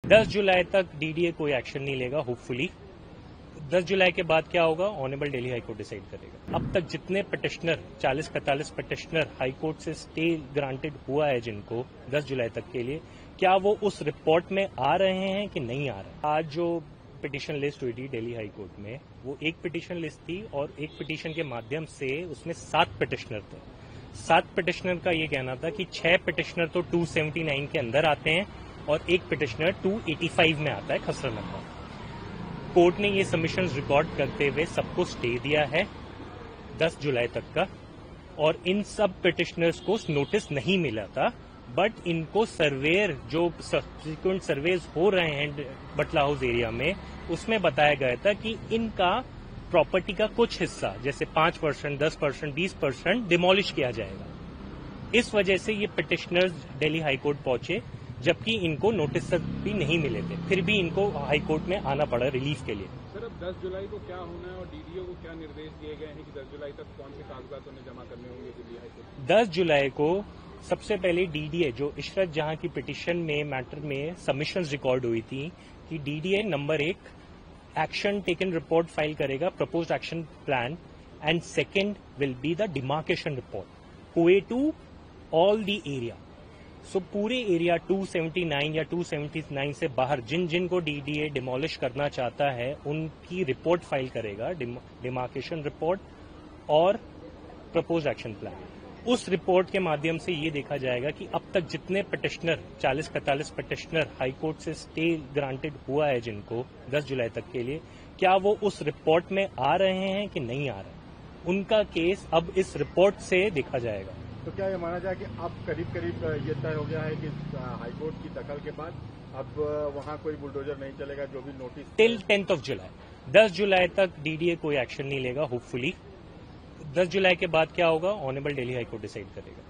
10 जुलाई तक डीडीए कोई एक्शन नहीं लेगा होपफुली। 10 जुलाई के बाद क्या होगा ऑनरेबल दिल्ली हाईकोर्ट डिसाइड करेगा। अब तक जितने पिटिशनर 40-45 पिटिशनर हाईकोर्ट से स्टे ग्रांटेड हुआ है जिनको 10 जुलाई तक के लिए, क्या वो उस रिपोर्ट में आ रहे हैं कि नहीं आ रहे। आज जो पिटिशन लिस्ट हुई थी दिल्ली हाईकोर्ट में, वो एक पिटिशन लिस्ट थी और एक पिटिशन के माध्यम से उसमें 7 पिटिशनर थे। 7 पिटिशनर का ये कहना था कि 6 पिटिशनर तो 279 के अंदर आते हैं और एक पिटिशनर 285 में आता है खसरा नंबर। कोर्ट ने ये सबमिशंस रिकॉर्ड करते हुए सबको स्टे दिया है 10 जुलाई तक का, और इन सब पिटिशनर्स को नोटिस नहीं मिला था, बट इनको सर्वेयर जो सब्सिक्वेंट सर्वेज हो रहे हैं बटला हाउस एरिया में, उसमें बताया गया था कि इनका प्रॉपर्टी का कुछ हिस्सा जैसे 5%, 10%, 20% डिमोलिश किया जाएगा। इस वजह से ये पिटिशनर्स दिल्ली हाईकोर्ट पहुंचे, जबकि इनको नोटिस तक भी नहीं मिले थे, फिर भी इनको हाईकोर्ट में आना पड़ा रिलीफ के लिए। सर, अब 10 जुलाई को क्या होना है और डीडीओ को क्या निर्देश दिए गए हैं कि 10 जुलाई तक कौन से कागजात उन्हें जमा करने होंगे दिल्ली हाईकोर्ट? 10 जुलाई को सबसे पहले डीडीए जो इशरत जहां की पिटिशन में मैटर में सबमिशंस रिकॉर्ड हुई थी कि DDA number 1 action taken report file करेगा, proposed action plan, and second will be the demarcation report कोए to all the area. So पूरे एरिया 279 या 279 से बाहर जिन जिन को डीडीए डिमोलिश करना चाहता है उनकी रिपोर्ट फाइल करेगा, डिमार्केशन रिपोर्ट और प्रपोज एक्शन प्लान। उस रिपोर्ट के माध्यम से ये देखा जाएगा कि अब तक जितने पिटिशनर 40-45 पिटिशनर हाईकोर्ट से स्टे ग्रांटेड हुआ है जिनको 10 जुलाई तक के लिए, क्या वो उस रिपोर्ट में आ रहे हैं कि नहीं आ रहे। उनका केस अब इस रिपोर्ट से देखा जाएगा। तो क्या ये माना जाए कि अब करीब ये तय हो गया है कि हाईकोर्ट की दखल के बाद अब वहां कोई बुलडोजर नहीं चलेगा, जो भी नोटिस टिल 10 जुलाई 10 जुलाई तक डीडीए कोई एक्शन नहीं लेगा होपफुली। 10 जुलाई के बाद क्या होगा ऑनरेबल दिल्ली हाईकोर्ट डिसाइड करेगा।